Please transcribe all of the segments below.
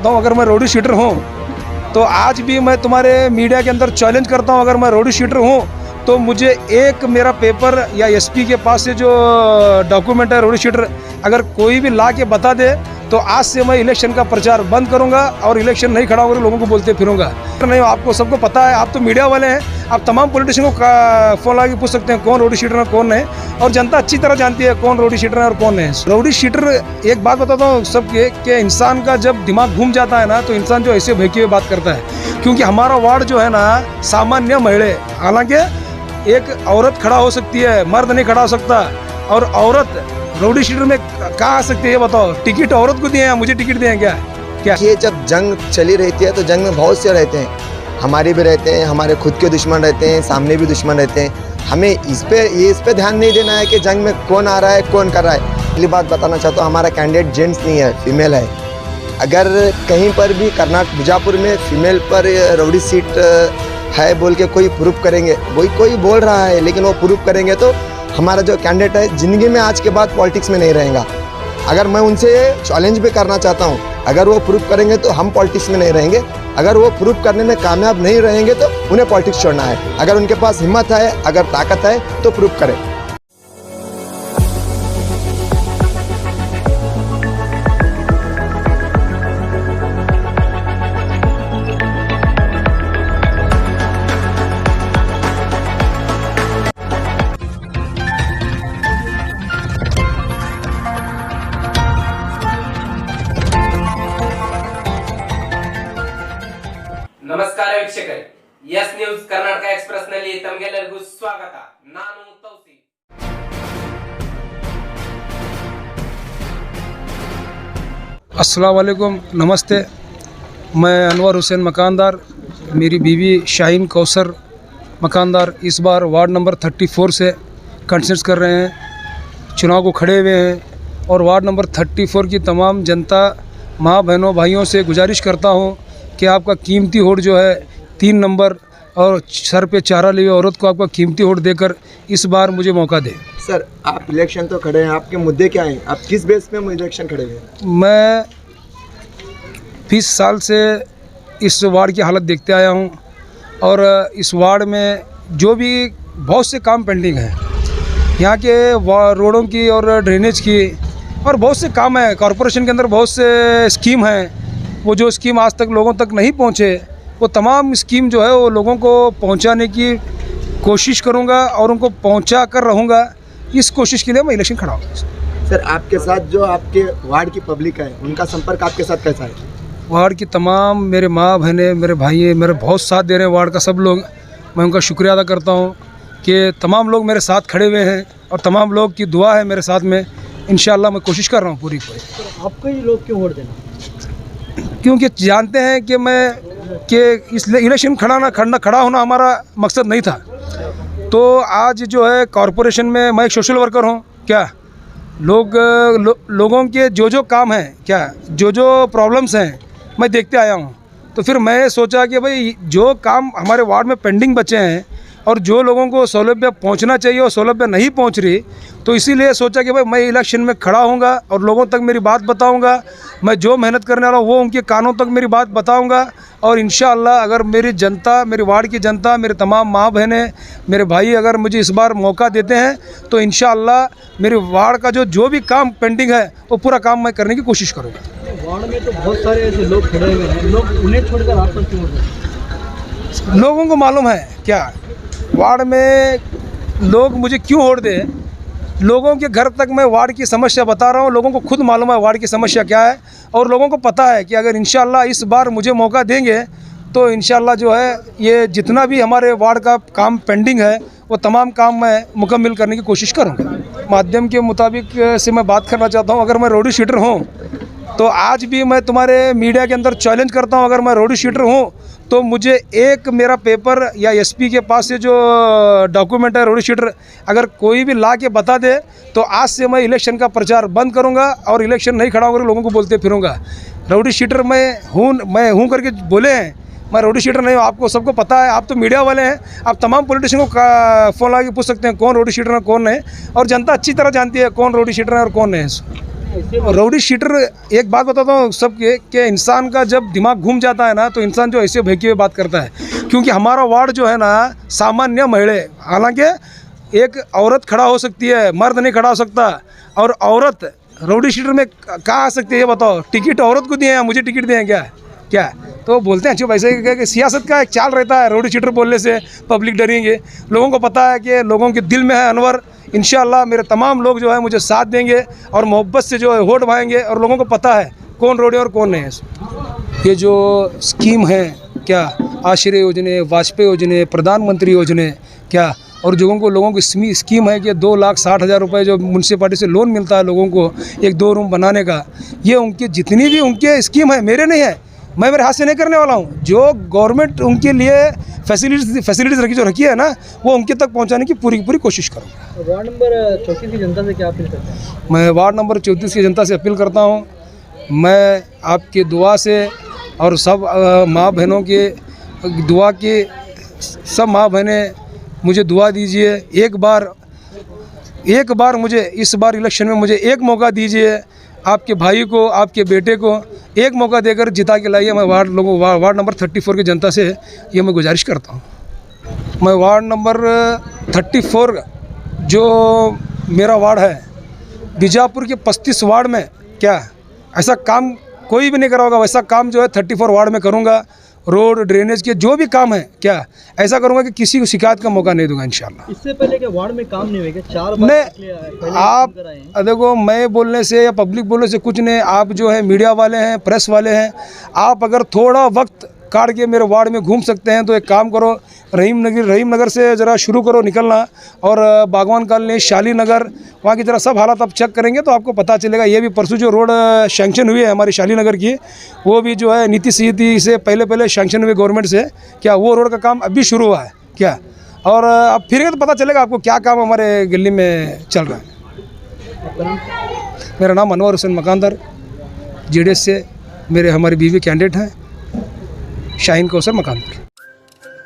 बताऊं, अगर मैं रोडी शीटर हूं तो आज भी मैं तुम्हारे मीडिया के अंदर चैलेंज करता हूं, अगर मैं रोडी शीटर हूं तो मुझे एक मेरा पेपर या एसपी के पास से जो डॉक्यूमेंट है रोडी शीटर, अगर कोई भी ला के बता दे तो आज से मैं इलेक्शन का प्रचार बंद करूंगा और इलेक्शन नहीं खड़ा होकर लोगों को बोलते फिरूंगा। नहीं, आपको सबको पता है, आप तो मीडिया वाले हैं, आप तमाम पॉलिटिशियन को फोन लगा के पूछ सकते हैं कौन रोडी शीटर है कौन है, और जनता अच्छी तरह जानती है कौन रोडी शीटर है और कौन है। रोडी शीटर, एक बात बताता हूँ सबके कि इंसान का जब दिमाग घूम जाता है ना तो इंसान जो ऐसे भड़के हुए बात करता है, क्योंकि हमारा वार्ड जो है ना सामान्य महिला, हालांकि एक औरत खड़ा हो सकती है, मर्द नहीं खड़ा हो सकता, और औरत रोडी शीटर में कहाँ आ सकती है ये बताओ? टिकट औरत को दिए हैं, मुझे टिकट दिए हैं क्या? ये जब जंग चली रहती है तो जंग में बहुत से रहते हैं, हमारे भी रहते हैं, हमारे खुद के दुश्मन रहते हैं, सामने भी दुश्मन रहते हैं। हमें इस पे ध्यान नहीं देना है कि जंग में कौन आ रहा है कौन कर रहा है। पहली बात बताना चाहता हूँ, हमारा कैंडिडेट जेंट्स नहीं है, फीमेल है। अगर कहीं पर भी कर्नाटक बीजापुर में फीमेल पर रोडी सीट है बोल के कोई प्रूफ करेंगे, कोई बोल रहा है, लेकिन वो प्रूफ करेंगे तो हमारा जो कैंडिडेट है ज़िंदगी में आज के बाद पॉलिटिक्स में नहीं रहेगा। अगर मैं उनसे चैलेंज भी करना चाहता हूं, अगर वो प्रूफ करेंगे तो हम पॉलिटिक्स में नहीं रहेंगे, अगर वो प्रूफ करने में कामयाब नहीं रहेंगे तो उन्हें पॉलिटिक्स छोड़ना है। अगर उनके पास हिम्मत है, अगर ताकत है तो प्रूफ करें। ನಮಸ್ಕಾರ ವೀಕ್ಷಕರೇ, ಎಸ್ ನ್ಯೂಸ್ ಕರ್ನಾಟಕ ಎಕ್ಸ್‌ಪ್ರೆಸ್ ನಲ್ಲಿ ತಮಗೆಲ್ಲರಿಗೂ ಸ್ವಾಗತ. ನಾನು ತೌಸಿ. अस्सलाम वालेकुम, नमस्ते। मैं अनवर हुसैन मकानदार, मेरी बीवी शाहीन कौसर मकानदार इस बार वार्ड नंबर 34 से कंटेस्ट कर रहे हैं, चुनाव को खड़े हुए हैं। और वार्ड नंबर 34 की तमाम जनता, माँ बहनों भाइयों से गुजारिश करता हूँ कि आपका कीमती वोट जो है 3 नंबर और सर पे चारा लिए औरत को आपका कीमती वोट देकर इस बार मुझे मौका दें। सर, आप इलेक्शन तो खड़े हैं, आपके मुद्दे क्या हैं? आप किस बेस पे इलेक्शन खड़े हैं? मैं 20 साल से इस वार्ड की हालत देखते आया हूँ, और इस वार्ड में जो भी बहुत से काम पेंडिंग हैं, यहाँ के रोडों की और ड्रेनेज की, और बहुत से काम हैं। कॉरपोरेशन के अंदर बहुत से स्कीम हैं, वो जो स्कीम आज तक लोगों तक नहीं पहुँचे, वो तमाम स्कीम जो है वो लोगों को पहुँचाने की कोशिश करूँगा और उनको पहुँचा कर रहूँगा। इस कोशिश के लिए मैं इलेक्शन खड़ा हूँ। सर, आपके साथ जो आपके वार्ड की पब्लिक है, उनका संपर्क आपके साथ कैसा है? वार्ड की तमाम मेरे माँ बहनें, मेरे भाई, मेरे बहुत साथ दे रहे हैं वार्ड का सब लोग। मैं उनका शुक्रिया अदा करता हूँ कि तमाम लोग मेरे साथ खड़े हुए हैं और तमाम लोग की दुआ है मेरे साथ में। इंशाअल्लाह मैं कोशिश कर रहा हूँ पूरी। आपको ये लोग क्यों वोट देना? क्योंकि जानते हैं कि इस इलेक्शन खड़ा होना हमारा मकसद नहीं था। तो आज जो है कॉरपोरेशन में मैं एक सोशल वर्कर हूँ, क्या लोगों के जो काम हैं, क्या जो प्रॉब्लम्स हैं मैं देखते आया हूँ। तो फिर मैं सोचा कि भाई जो काम हमारे वार्ड में पेंडिंग बचे हैं और जो लोगों को सहूलियत पहुंचना चाहिए और सहूलियत नहीं पहुंच रही, तो इसीलिए सोचा कि भाई मैं इलेक्शन में खड़ा होऊंगा और लोगों तक मेरी बात बताऊंगा। मैं जो मेहनत करने वाला हूँ वो उनके कानों तक मेरी बात बताऊंगा, और इंशाअल्लाह अगर मेरी जनता, मेरी वार्ड की जनता, मेरे तमाम माँ बहनें, मेरे भाई अगर मुझे इस बार मौका देते हैं तो इंशाअल्लाह मेरे वार्ड का जो भी काम पेंडिंग है वो पूरा काम मैं करने की कोशिश करूँगा। वार्ड में तो बहुत सारे ऐसे लोग खड़े हुए हैं, लोग उन्हें छोड़कर आप पर क्यों? लोगों को मालूम है क्या वार्ड में लोग मुझे क्यों वोट दें। लोगों के घर तक मैं वार्ड की समस्या बता रहा हूँ, लोगों को खुद मालूम है वार्ड की समस्या क्या है, और लोगों को पता है कि अगर इंशाअल्लाह इस बार मुझे मौका देंगे तो इंशाअल्लाह जो है ये जितना भी हमारे वार्ड का काम पेंडिंग है वो तमाम काम मैं मुकम्मल करने की कोशिश करूँगा। माध्यम के मुताबिक से मैं बात करना चाहता हूँ, अगर मैं रोडी शीटर हूँ तो आज भी मैं तुम्हारे मीडिया के अंदर चैलेंज करता हूँ, अगर मैं रोडी शीटर हूँ तो मुझे एक मेरा पेपर या एसपी के पास से जो डॉक्यूमेंट है रोडी शीटर, अगर कोई भी ला के बता दे तो आज से मैं इलेक्शन का प्रचार बंद करूंगा और इलेक्शन नहीं खड़ा होकर लोगों को बोलते फिरूंगा। रोडी शीटर मैं हूँ करके बोले हैं, मैं रोडी शीटर नहीं हूँ, आपको सबको पता है, आप तो मीडिया वाले हैं, आप तमाम पॉलिटिशियन को फोन लगा के पूछ सकते हैं कौन रोडी शीटर है कौन है, और जनता अच्छी तरह जानती है कौन रोडी शीटर है और कौन है। राउडी शीटर, एक बात बताता हूँ सबके कि इंसान का जब दिमाग घूम जाता है ना तो इंसान जो ऐसे भड़की हुए बात करता है, क्योंकि हमारा वार्ड जो है ना सामान्य महिला, हालांकि एक औरत खड़ा हो सकती है, मर्द नहीं खड़ा हो सकता, और औरत राउडी शीटर में कहाँ आ सकती है ये बताओ? टिकट औरत को दिए हैं, मुझे टिकट दिए हैं क्या? तो बोलते हैं चुप, ऐसे कि सियासत का एक चाल रहता है, राउडी शीटर बोलने से पब्लिक डरेंगे। लोगों को पता है कि लोगों के दिल में है अनवर, इंशाल्लाह मेरे तमाम लोग जो है मुझे साथ देंगे और मोहब्बत से जो है वोट पाएंगे, और लोगों को पता है कौन रोड है और कौन नहीं है। ये जो स्कीम है क्या, आश्रय योजने, वाजपेयी योजने, प्रधानमंत्री योजने क्या, और लोगों की स्कीम है कि 2,60,000 रुपये जो म्यूनसिपालिटी से लोन मिलता है लोगों को एक 2 रूम बनाने का, ये उनके जितनी भी उनके स्कीम है मेरे नहीं है, मैं मेरे हाथ से नहीं करने वाला हूँ। जो गवर्नमेंट उनके लिए फैसिलिटीज़ रखी है ना, वो उनके तक पहुँचाने की पूरी कोशिश करूँगा। वार्ड नंबर 34 की जनता से क्या अपील करते हैं? मैं वार्ड नंबर 34 की जनता से अपील करता हूँ, मैं आपकी दुआ से और सब माँ बहनों के दुआ के, सब माँ बहनें मुझे दुआ दीजिए। एक बार मुझे इस बार इलेक्शन में मुझे एक मौका दीजिए, आपके भाई को, आपके बेटे को एक मौका देकर जिता के लाइए। मैं वार्ड नंबर 34 की जनता से ये मैं गुजारिश करता हूँ। मैं वार्ड नंबर 34 जो मेरा वार्ड है, बीजापुर के 35 वार्ड में क्या ऐसा काम कोई भी नहीं करा होगा, वैसा काम जो है 34 वार्ड में करूँगा। रोड, ड्रेनेज के जो भी काम है क्या, ऐसा करूँगा कि किसी को शिकायत का मौका नहीं दूंगा इंशाल्लाह। इससे पहले के वार्ड में काम नहीं हुए क्या? 4 बार नहीं, आप देखो, मैं बोलने से या पब्लिक बोलने से कुछ नहीं, आप जो है मीडिया वाले हैं, प्रेस वाले हैं, आप अगर थोड़ा वक्त काट के मेरे वार्ड में घूम सकते हैं तो एक काम करो, रहीम नगर से ज़रा शुरू करो निकलना, और बागवान कॉलोनी, शाली नगर, वहाँ की ज़रा सब हालात आप चेक करेंगे तो आपको पता चलेगा। ये भी परसों जो रोड सैंक्शन हुई है हमारी शाली नगर की, वो भी जो है नीति सीधी से पहले सैंक्शन हुई गवर्नमेंट से क्या, वो रोड का काम अभी शुरू हुआ है क्या, और अब फिर तो पता चलेगा आपको क्या काम हमारे गली में चल रहा है। मेरा नाम अनवर हुसैन मकानदार, JDS से हमारी बीवी कैंडिडेट हैं, Shaheen Kausar Makandar.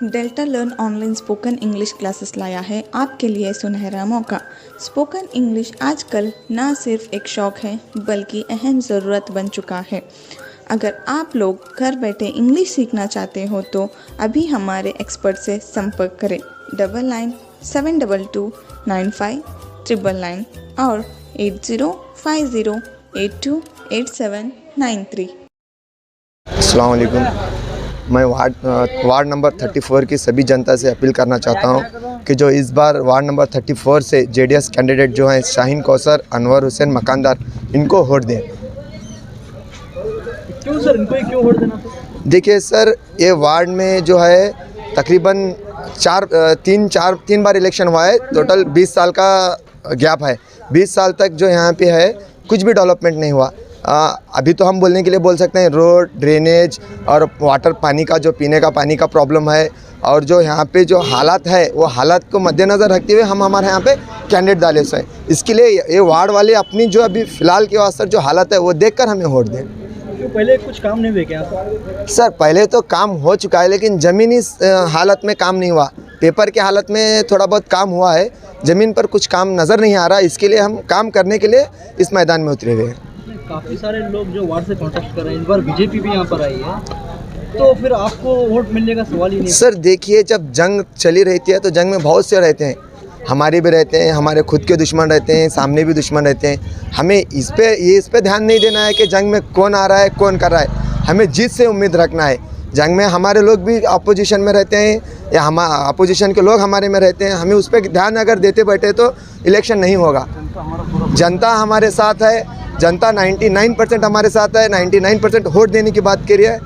Delta Learn online spoken English classes लाया है आपके लिए सुनहरा मौका। स्पोकन इंग्लिश आजकल ना सिर्फ एक शौक़ है बल्कि अहम ज़रूरत बन चुका है। अगर आप लोग घर बैठे इंग्लिश सीखना चाहते हो तो अभी हमारे एक्सपर्ट से संपर्क करें 9972295999 और 8050828793। अस्सलाम वालेकुम। मैं वार्ड नंबर 34 की सभी जनता से अपील करना चाहता हूं कि जो इस बार वार्ड नंबर 34 से JDS कैंडिडेट जो हैं शाहीन कौसर, अनवर हुसैन मकानदार, इनको वोट दें। क्यों सर, इनको क्यों वोट देना? देखिए सर, ये वार्ड में जो है तकरीबन 3 बार इलेक्शन हुआ है, टोटल 20 साल का गैप है। 20 साल तक जो यहाँ पे है कुछ भी डेवलपमेंट नहीं हुआ। अभी तो हम बोलने के लिए बोल सकते हैं रोड, ड्रेनेज और वाटर, पानी का जो पीने का पानी का प्रॉब्लम है, और जो यहाँ पे जो हालात है वो हालात को मद्देनज़र रखते हुए हम हमारे यहाँ पे कैंडिडेट डाले हैं। इसके लिए ये वार्ड वाले अपनी जो अभी फ़िलहाल के वास्ते जो हालत है वो देखकर हमें वोट दें। तो पहले कुछ काम नहीं हुए क्या सर? पहले तो काम हो चुका है लेकिन ज़मीनी हालत में काम नहीं हुआ। पेपर के हालत में थोड़ा बहुत काम हुआ है, ज़मीन पर कुछ काम नज़र नहीं आ रहा। इसके लिए हम काम करने के लिए इस मैदान में उतरे हुए हैं। काफ़ी सारे लोग जो वार्ड से कॉन्टेक्ट कर रहे हैं, इस बार बीजेपी भी यहाँ पर आई है, तो फिर आपको वोट मिलने का सवाल ही नहीं। सर देखिए, जब जंग चली रहती है तो जंग में बहुत से रहते हैं, हमारे भी रहते हैं, हमारे खुद के दुश्मन रहते हैं, सामने भी दुश्मन रहते हैं। हमें इस पे ध्यान नहीं देना है कि जंग में कौन आ रहा है कौन कर रहा है। हमें जीत से उम्मीद रखना है। जंग में हमारे लोग भी अपोजिशन में रहते हैं या हम अपोजिशन के लोग हमारे में रहते हैं। हमें उस पर ध्यान अगर देते बैठे तो इलेक्शन नहीं होगा। जनता हमारे साथ है, जनता 99% हमारे साथ है। 99% वोट देने की बात करिए,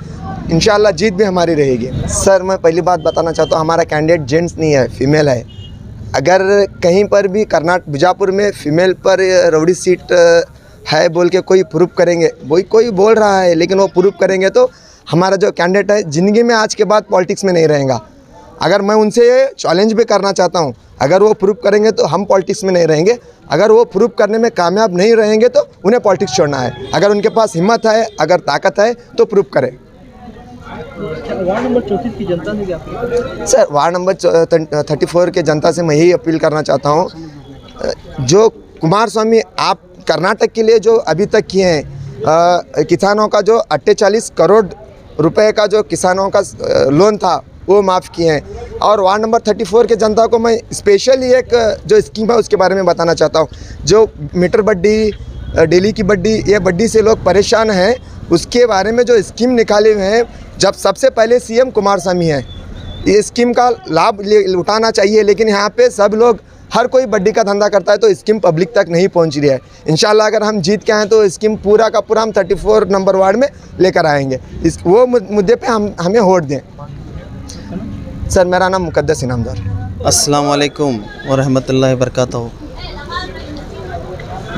इंशाल्लाह जीत भी हमारी रहेगी। सर, मैं पहली बात बताना चाहता हूँ, हमारा कैंडिडेट जेंट्स नहीं है, फीमेल है। अगर कहीं पर भी बीजापुर में फीमेल पर रौड़ी सीट है बोल के कोई प्रूफ करेंगे, कोई बोल रहा है लेकिन वो प्रूफ करेंगे तो हमारा जो कैंडिडेट है ज़िंदगी में आज के बाद पॉलिटिक्स में नहीं रहेगा। अगर मैं उनसे चैलेंज भी करना चाहता हूं, अगर वो प्रूफ करेंगे तो हम पॉलिटिक्स में नहीं रहेंगे। अगर वो प्रूफ करने में कामयाब नहीं रहेंगे तो उन्हें पॉलिटिक्स छोड़ना है। अगर उनके पास हिम्मत है, अगर ताकत है तो प्रूफ करें। वार्ड नंबर 34 की जनता से क्या अपील? सर, वार्ड नंबर 34 के जनता से मैं यही अपील करना चाहता हूँ, जो कुमार स्वामी आप कर्नाटक के लिए जो अभी तक किए हैं, किसानों का जो 48 करोड़ रुपए का जो किसानों का लोन था वो माफ़ किए हैं। और वार्ड नंबर 34 के जनता को मैं स्पेशली एक जो स्कीम है उसके बारे में बताना चाहता हूँ। जो मीटर बड्डी, डेली की बड्डी, ये बड्डी से लोग परेशान हैं, उसके बारे में जो स्कीम निकाले हुए हैं, जब सबसे पहले सीएम कुमारस्वामी है, ये स्कीम का लाभ उठाना चाहिए, लेकिन यहाँ पे सब लोग, हर कोई बड्डी का धंधा करता है, तो स्कीम पब्लिक तक नहीं पहुँच रही है। इंशाल्लाह अगर हम जीत के आएँ तो स्कीम पूरा का पूरा हम 34 नंबर वार्ड में लेकर आएंगे। वो मुद्दे पे हमें वोट दें। सर, मेरा नाम मुकद्दस इनामदार। अस्सलाम वालेकुम व रहमतुल्लाहि व बरकातहू।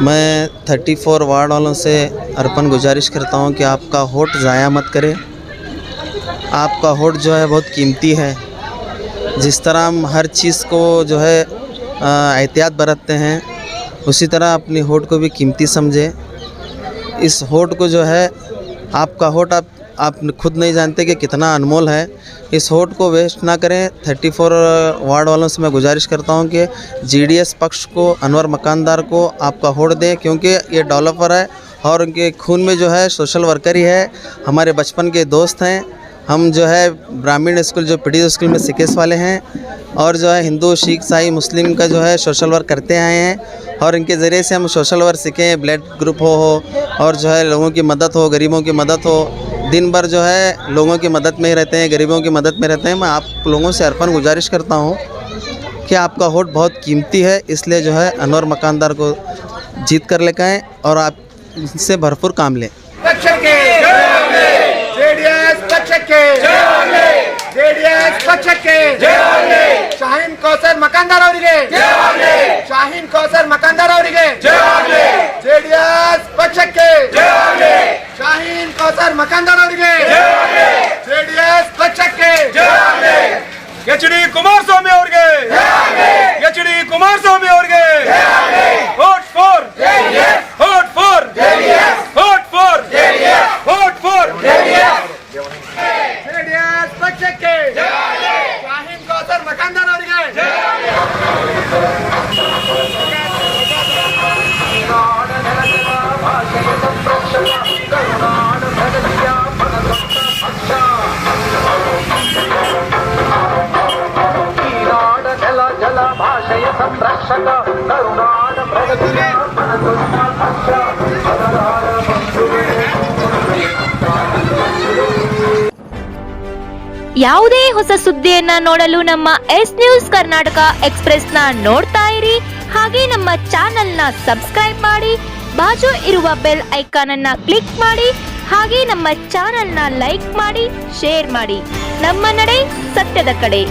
मैं 34 वार्ड वालों से अर्पण गुजारिश करता हूं कि आपका वोट ज़ाया मत करें। आपका वोट जो है बहुत कीमती है। जिस तरह हम हर चीज़ को जो है एहतियात बरतते हैं, उसी तरह अपनी वोट को भी कीमती समझें। इस वोट को जो है, आपका वोट आप खुद नहीं जानते कि कितना अनमोल है। इस वोट को वेस्ट ना करें। 34 वार्ड वालों से मैं गुजारिश करता हूं कि जीडीएस पक्ष को, अनवर मकानदार को आपका वोट दें, क्योंकि ये डेवलपर है और उनके खून में जो है सोशल वर्कर ही है। हमारे बचपन के दोस्त हैं। हम जो है ब्राह्मण स्कूल, जो पीडी स्कूल में सिकेस वाले हैं, और जो है हिंदू, सिख, ईसाई, मुस्लिम का जो है सोशल वर्क करते आए हैं, और इनके ज़रिए से हम सोशल वर्क सीखें। ब्लड ग्रुप हो और जो है लोगों की मदद हो, गरीबों की मदद हो। दिन भर जो है लोगों की मदद में ही रहते हैं, गरीबों की मदद में रहते हैं। मैं आप लोगों से अर्पण गुजारिश करता हूं कि आपका वोट बहुत कीमती है, इसलिए जो है अनवर मकानदार को जीत कर लेकर आएँ और आप इससे भरपूर काम लें। ಶಾಹೀನ್ ಕೌಸರ್ ಮಕಾಂದಾರ್ ಅವರಿಗೆ, ಶಾಹೀನ್ ಕೌಸರ್ ಮಕಾಂದಾರ್ ಅವರಿಗೆ, ಜೆಡಿಎಸ್ ಪಕ್ಷಕ್ಕೆ, ಶಾಹೀನ್ ಕೌಸರ್ ಮಕಾಂದಾರ್ ಅವರಿಗೆ, ಜೆಡಿಎಸ್ ಪಕ್ಷಕ್ಕೆ, ಎಚ್.ಡಿ. ಕುಮಾರಸ್ವಾಮಿ ಅವರಿಗೆ, ಎಚ್.ಡಿ. ಕುಮಾರಸ್ವಾಮಿ ಅವರಿಗೆ, vote for JDS, vote for JDS, vote for JDS, vote for JDS, JDS ಪಕ್ಷಕ್ಕೆ, ಶಾಹೀನ್ ಕೌಸರ್ ಮಕಾಂದಾರ್ ಅವರಿಗೆ। ಯಾವುದೇ ಹೊಸ ಸುದ್ದಿಯನ್ನ ನೋಡಲು ನಮ್ಮ ಎಸ್ ನ್ಯೂಸ್ ಕರ್ನಾಟಕ ಎಕ್ಸ್‌ಪ್ರೆಸ್ನ ನೋಡ್ತಾ ಇರಿ. ಹಾಗೆ ನಮ್ಮ ಚಾನೆಲ್ನ ಸಬ್ಸ್ಕ್ರೈಬ್ ಮಾಡಿ, ಬಾಜು ಇರುವ ಬೆಲ್ ಐಕಾನ್ ಅನ್ನ ಕ್ಲಿಕ್ ಮಾಡಿ. ಹಾಗೆ ನಮ್ಮ ಚಾನೆಲ್ನ ಲೈಕ್ ಮಾಡಿ, ಶೇರ್ ಮಾಡಿ. ನಮ್ಮ ನಡೆ ಸತ್ಯದ ಕಡೆ.